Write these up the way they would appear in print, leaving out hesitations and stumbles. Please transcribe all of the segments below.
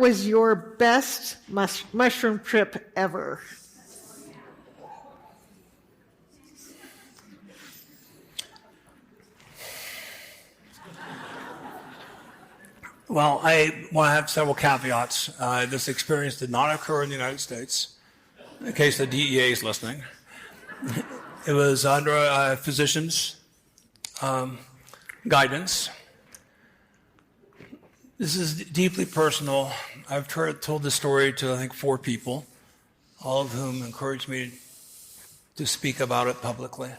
was your best mushroom trip ever? Well, I want to have several caveats. This experience did not occur in the United States, in case the DEA is listening. It was under a physician's guidance. This is deeply personal. I've told this story to, I think, 4 people, all of whom encouraged me to speak about it publicly.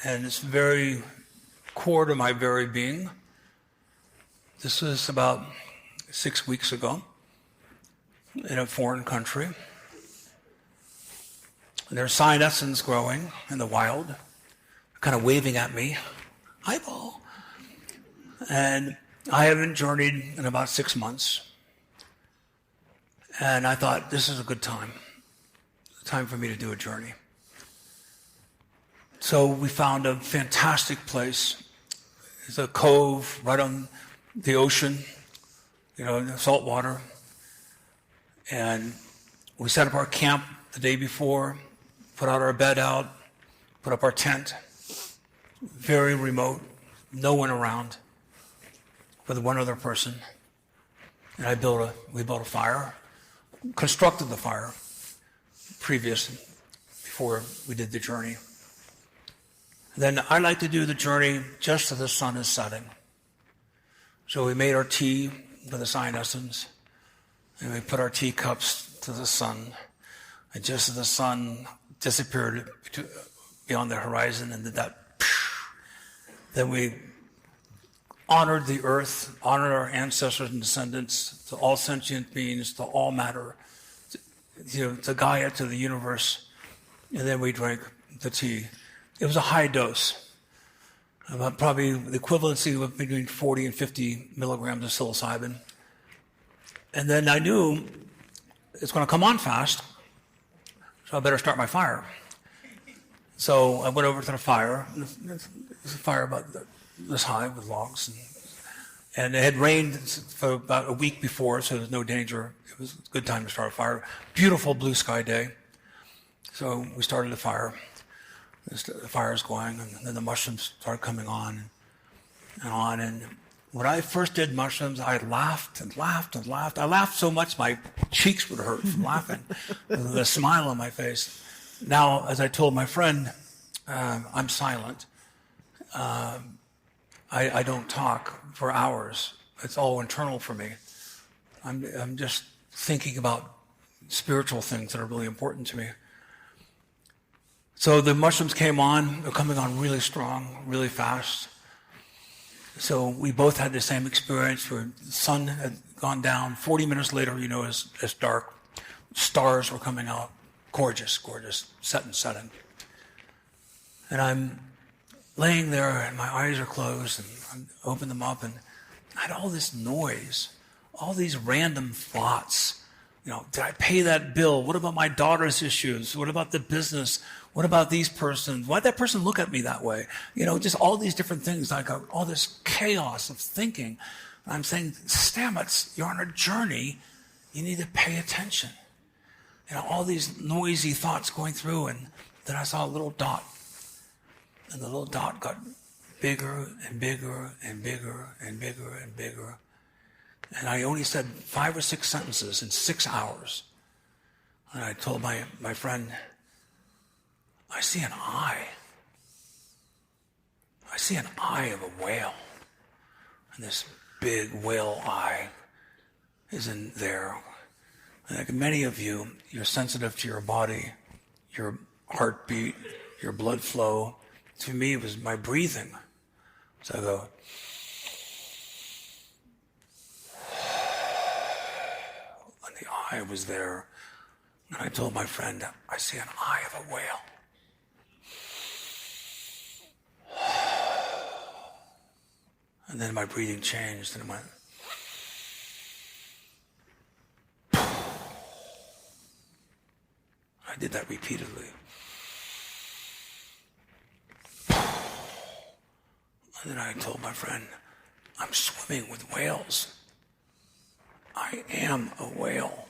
And it's very core to my very being. This was about 6 weeks ago in a foreign country. There's cyanescens growing in the wild, kind of waving at me, eyeball. And I haven't journeyed in about 6 months. And I thought, this is a good time for me to do a journey. So we found a fantastic place. It's a cove right on the ocean, the salt water. And we set up our camp the day before, put out our bed out, put up our tent. Very remote, no one around, with one other person. And we built a fire, constructed the fire before we did the journey. Then I like to do the journey just as the sun is setting. So we made our tea with the cyanescens, and we put our teacups to the sun. And just as the sun disappeared beyond the horizon and did that, then we honored the earth, honored our ancestors and descendants, to all sentient beings, to all matter, to Gaia, to the universe. And then we drank the tea. It was a high dose. About probably the equivalency of between 40 and 50 milligrams of psilocybin. And then I knew it's going to come on fast, so I better start my fire. So I went over to the fire. It was a fire about this high with logs. And it had rained for about a week before, so there was no danger. It was a good time to start a fire. Beautiful blue sky day. So we started the fire. The fire's going, and then the mushrooms started coming on and on. And when I first did mushrooms, I laughed and laughed and laughed. I laughed so much my cheeks would hurt from laughing, with a smile on my face. Now, as I told my friend, I'm silent. I don't talk for hours. It's all internal for me. I'm just thinking about spiritual things that are really important to me. So the mushrooms came on. They're coming on really strong, really fast. So we both had the same experience where the sun had gone down. 40 minutes later, it's dark. Stars were coming out. Gorgeous, gorgeous, setting. And I'm laying there and my eyes are closed and I open them up and I had all this noise, all these random thoughts. Did I pay that bill? What about my daughter's issues? What about the business? What about these persons? Why'd that person look at me that way? Just all these different things, like all this chaos of thinking. I'm saying, Stamets, you're on a journey. You need to pay attention. All these noisy thoughts going through, and then I saw a little dot. And the little dot got bigger and bigger and bigger and bigger and bigger. And I only said 5 or 6 sentences in 6 hours. And I told my friend, I see an eye. I see an eye of a whale. And this big whale eye is in there. And like many of you, you're sensitive to your body, your heartbeat, your blood flow. To me, it was my breathing. So I go, and the eye was there. And I told my friend, I see an eye of a whale. And then my breathing changed and it went. I did that repeatedly. And then I told my friend, I'm swimming with whales. I am a whale.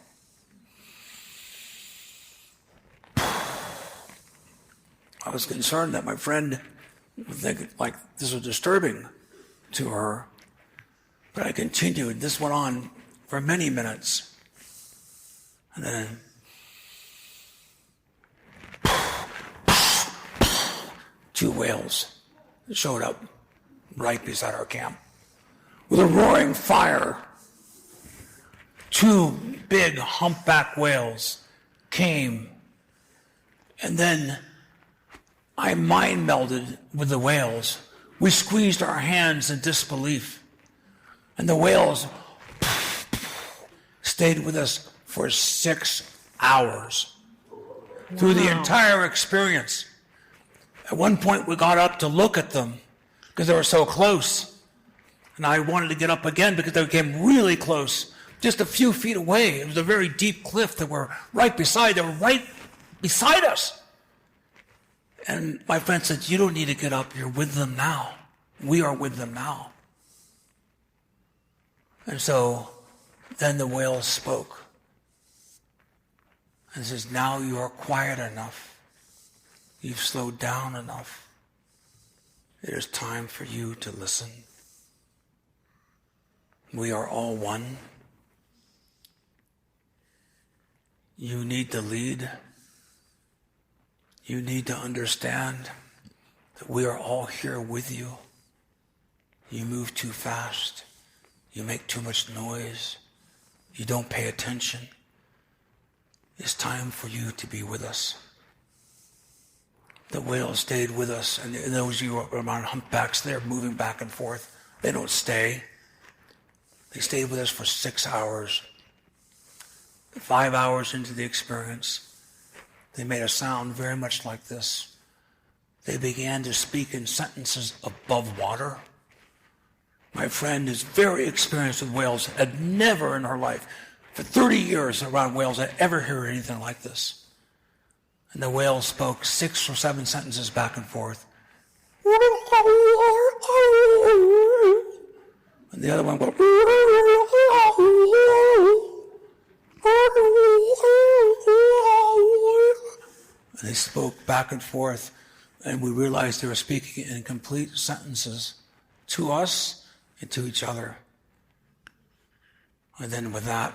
I was concerned that my friend would think like this was disturbing to her, but I continued. This went on for many minutes. And then two whales showed up right beside our camp with a roaring fire. Two big humpback whales came, and then I mind melded with the whales. We squeezed our hands in disbelief, and the whales stayed with us for 6 hours. Wow. Through the entire experience. At one point, we got up to look at them because they were so close. And I wanted to get up again because they came really close, just a few feet away. It was a very deep cliff that were right beside. They were right beside us. And my friend said, you don't need to get up. You're with them now. We are with them now. And so then the whale spoke and says, now you are quiet enough. You've slowed down enough. It is time for you to listen. We are all one. You need to lead. You need to understand that we are all here with you. You move too fast. You make too much noise. You don't pay attention. It's time for you to be with us. The whales stayed with us, and those of you around humpbacks, they're moving back and forth. They don't stay. They stayed with us for 6 hours. 5 hours into the experience, they made a sound very much like this. They began to speak in sentences above water. My friend is very experienced with whales, had never in her life, for 30 years around whales, had ever heard anything like this. And the whale spoke 6 or 7 sentences back and forth. And the other one went. And they spoke back and forth, and we realized they were speaking in complete sentences to us and to each other. And then with that,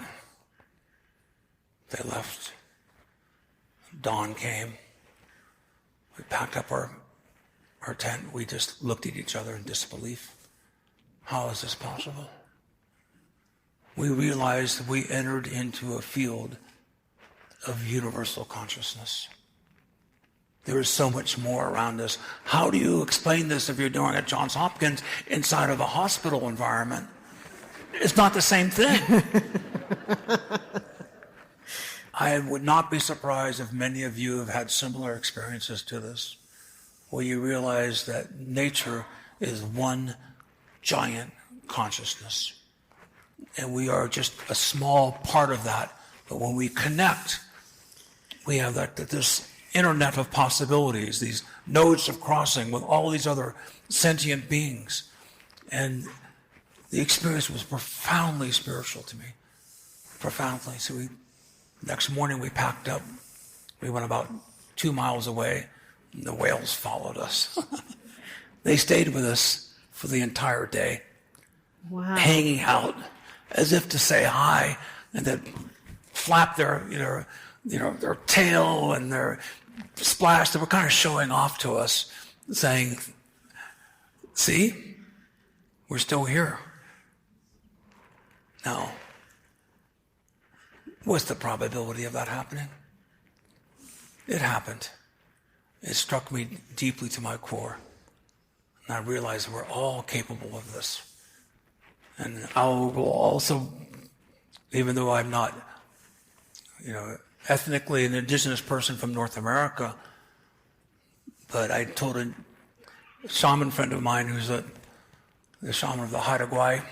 they left. Dawn came. We packed up our tent. We just looked at each other in disbelief. How is this possible? We realized that we entered into a field of universal consciousness. There is so much more around us. How do you explain this if you're doing it at Johns Hopkins inside of a hospital environment? It's not the same thing. I would not be surprised if many of you have had similar experiences to this, where you realize that nature is one giant consciousness. And we are just a small part of that. But when we connect, we have this internet of possibilities, these nodes of crossing with all these other sentient beings. And the experience was profoundly spiritual to me. Profoundly. So next morning we packed up. We went about 2 miles away, and the whales followed us. They stayed with us for the entire day. Wow. Hanging out as if to say hi, and then flap their tail and their splash. They were kind of showing off to us, saying, see, we're still here. Now, what's the probability of that happening? It happened. It struck me deeply to my core. And I realized we're all capable of this. And I will also, even though I'm not, ethnically an indigenous person from North America, but I told a shaman friend of mine who's the shaman of the Haida Gwaii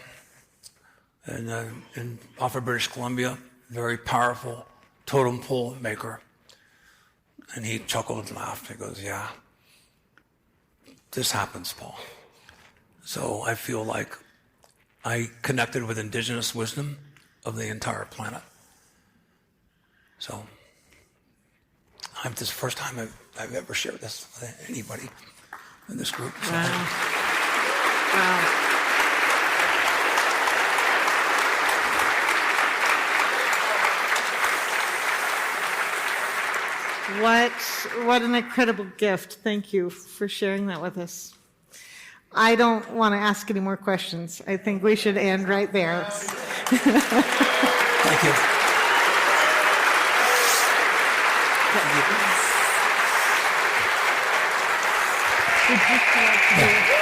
in off of British Columbia, very powerful totem pole maker. And he chuckled and laughed. He goes, yeah, this happens, Paul. So I feel like I connected with indigenous wisdom of the entire planet. So this is the first time I've ever shared this with anybody in this group. So. Wow. Wow. What an incredible gift. Thank you for sharing that with us. I don't want to ask any more questions. I think we should end right there. Thank you.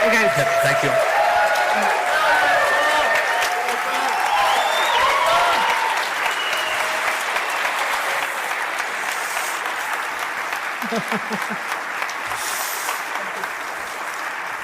Okay. Thank you. Ha ha ha.